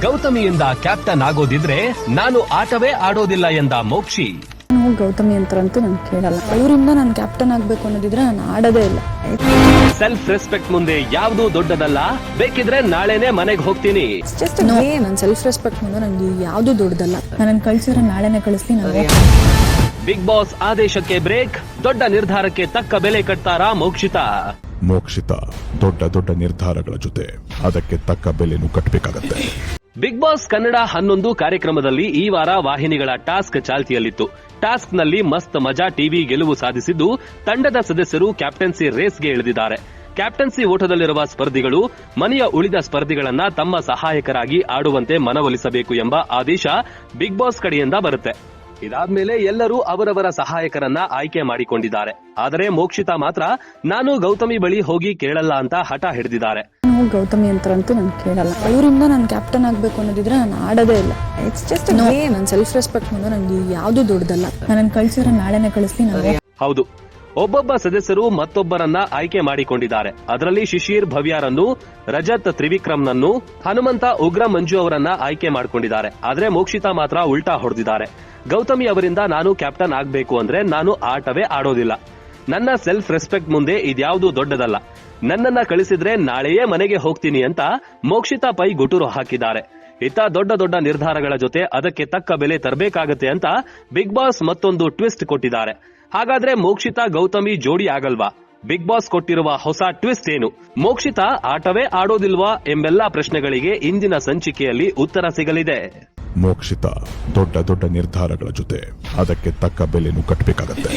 ಗೌತಮಿಯಿಂದ captain ಆಗೋದಿದ್ರೆ ನಾನು ಆಟವೇ ಆಡೋದಿಲ್ಲ ಎಂದ ಮೋಕ್ಷಿ. ನಾವು ಗೌತಮಿ ಅಂತರಂತೂ ನಾನು ಕೇಳಲ್ಲ. ಅವರಿಂದ ನಾನು ಕ್ಯಾಪ್ಟನ್ ಆಗ್ಬೇಕು ಅನ್ನೋದಿದ್ರೆ ನಾನು ಆಡೋದೇ ಇಲ್ಲ. ಸೆಲ್ಫ್ ರೆಸ್ಪೆಕ್ಟ್ ಮುಂದೆ ಯಾವ್ದೂ ದೊಡ್ಡದಲ್ಲ, ಬೇಕಿದ್ರೆ ನಾಳೆನೆ ಮನೆಗೆ ಹೋಗ್ತೀನಿ. ನನ್ನ ಸೆಲ್ಫ್ ರೆಸ್ಪೆಕ್ಟ್ ಮುಂದೆ ನನಗೆ ಯಾವ್ದು ದೊಡ್ಡದಲ್ಲ. ನನ್ನ ಕಳ್ಸಿದ್ರೆ ನಾಳೆನೆ ಕಳಿಸ್ತೀನಿ. ಬಿಗ್ ಬಾಸ್ ಆದೇಶಕ್ಕೆ ಬ್ರೇಕ್, ದೊಡ್ಡ ನಿರ್ಧಾರಕ್ಕೆ ತಕ್ಕ ಬೆಲೆ ಕಟ್ತಾರಾ ಮೋಕ್ಷಿತಾ? ಮೋಕ್ಷಿತಾ ದೊಡ್ಡ ದೊಡ್ಡ ನಿರ್ಧಾರಗಳ ಜೊತೆ ಅದಕ್ಕೆ ತಕ್ಕ ಬೆಲೆನೂ ಕಟ್ಟಬೇಕಾಗತ್ತೆ. ಬಿಗ್ ಬಾಸ್ ಕನ್ನಡ 11 ಕಾರ್ಯಕ್ರಮದಲ್ಲಿ ಈ ವಾರ ವಾಹಿನಿಗಳ ಟಾಸ್ಕ್ ಚಾಲ್ತಿಯಲ್ಲಿತ್ತು. ಟಾಸ್ಕ್ ನಲ್ಲಿ ಮಸ್ತ್ ಮಜಾ ಟಿವಿ ಗೆಲುವು ಸಾಧಿಸಿದ್ದು, ತಂಡದ ಸದಸ್ಯರು ಕ್ಯಾಪ್ಟನ್ಸಿ ರೇಸ್ಗೆ ಇಳಿದಿದ್ದಾರೆ. ಕ್ಯಾಪ್ಟನ್ಸಿ ಓಟದಲ್ಲಿರುವ ಸ್ಪರ್ಧಿಗಳು ಮನೆಯ ಉಳಿದ ಸ್ಪರ್ಧಿಗಳನ್ನ ತಮ್ಮ ಸಹಾಯಕರಾಗಿ ಆಡುವಂತೆ ಮನವೊಲಿಸಬೇಕು ಎಂಬ ಆದೇಶ ಬಿಗ್ ಬಾಸ್ ಕಡೆಯಿಂದ ಬರುತ್ತೆ. ಇದಾದ್ಮೇಲೆ ಎಲ್ಲರೂ ಅವರವರ ಸಹಾಯಕರನ್ನ ಆಯ್ಕೆ ಮಾಡಿಕೊಂಡಿದ್ದಾರೆ. ಆದರೆ ಮೋಕ್ಷಿತಾ ಮಾತ್ರ ನಾನು ಗೌತಮಿ ಬಳಿ ಹೋಗಿ ಕೇಳಲ್ಲ ಅಂತ ಹಠ ಹಿಡಿದಿದ್ದಾರೆ. ನಾವು ಗೌತಮಿ ಅಂತರಂತೂ ನಾನು ಕೇಳಲ್ಲ. ಅವರಿಂದ ನಾನು ಕ್ಯಾಪ್ಟನ್ ಆಗ್ಬೇಕು ಅನ್ನೋದಿದ್ರೆ ನಾನು ಆಡೋದೇ ಇಲ್ಲ. ನನ್ನ ಸೆಲ್ಫ್ ರೆಸ್ಪೆಕ್ಟ್ ಮುಂದೆ ನನಗೆ ಯಾವ್ದು ದೊಡ್ಡದಲ್ಲ. ನನ್ನ ಕಳ್ಸಿದ್ರೆ ನಾಳೆನೆ ಕಳಿಸ್ತೀನಿ. ಹೌದು, ಒಬ್ಬೊಬ್ಬ ಸದಸ್ಯರು ಮತ್ತೊಬ್ಬರನ್ನ ಆಯ್ಕೆ ಮಾಡಿಕೊಂಡಿದ್ದಾರೆ. ಅದರಲ್ಲಿ ಶಿಶಿರ್ ಭವ್ಯಾರನ್ನು, ರಜತ್ ತ್ರಿವಿಕ್ರಮ್ನನ್ನು, ಹನುಮಂತ ಉಗ್ರ ಮಂಜು ಅವರನ್ನ ಆಯ್ಕೆ ಮಾಡಿಕೊಂಡಿದ್ದಾರೆ. ಆದ್ರೆ ಮೋಕ್ಷಿತಾ ಮಾತ್ರ ಉಲ್ಟಾ ಹೊಡೆದಿದ್ದಾರೆ. ಗೌತಮಿ ಅವರಿಂದ ನಾನು ಕ್ಯಾಪ್ಟನ್ ಆಗ್ಬೇಕು ಅಂದ್ರೆ ನಾನು ಆಟವೇ ಆಡೋದಿಲ್ಲ. ನನ್ನ ಸೆಲ್ಫ್ ರೆಸ್ಪೆಕ್ಟ್ ಮುಂದೆ ಇದ್ಯಾವುದೂ ದೊಡ್ಡದಲ್ಲ. ನನ್ನನ್ನ ಕಳಿಸಿದ್ರೆ ನಾಳೆಯೇ ಮನೆಗೆ ಹೋಗ್ತೀನಿ ಅಂತ ಮೋಕ್ಷಿತಾ ಪೈ ಗುಟುರು ಹಾಕಿದ್ದಾರೆ. ಇತ್ತ ದೊಡ್ಡ ದೊಡ್ಡ ನಿರ್ಧಾರಗಳ ಜೊತೆ ಅದಕ್ಕೆ ತಕ್ಕ ಬೆಲೆ ತರಬೇಕಾಗತ್ತೆ ಅಂತ ಬಿಗ್ ಬಾಸ್ ಮತ್ತೊಂದು ಟ್ವಿಸ್ಟ್ ಕೊಟ್ಟಿದ್ದಾರೆ. ಹಾಗಾದ್ರೆ ಮೋಕ್ಷಿತಾ ಗೌತಮಿ ಜೋಡಿ ಆಗಲ್ವಾ? ಬಿಗ್ ಬಾಸ್ ಕೊಟ್ಟಿರುವ ಹೊಸ ಟ್ವಿಸ್ಟ್ ಏನು? ಮೋಕ್ಷಿತಾ ಆಟವೇ ಆಡೋದಿಲ್ವಾ ಎಂಬೆಲ್ಲಾ ಪ್ರಶ್ನೆಗಳಿಗೆ ಇಂದಿನ ಸಂಚಿಕೆಯಲ್ಲಿ ಉತ್ತರ ಸಿಗಲಿದೆ. ಮೋಕ್ಷಿತಾ ದೊಡ್ಡ ದೊಡ್ಡ ನಿರ್ಧಾರಗಳ ಜೊತೆ ಅದಕ್ಕೆ ತಕ್ಕ ಬೆಲೆನೂ ಕಟ್ಟಬೇಕಾಗತ್ತೆ.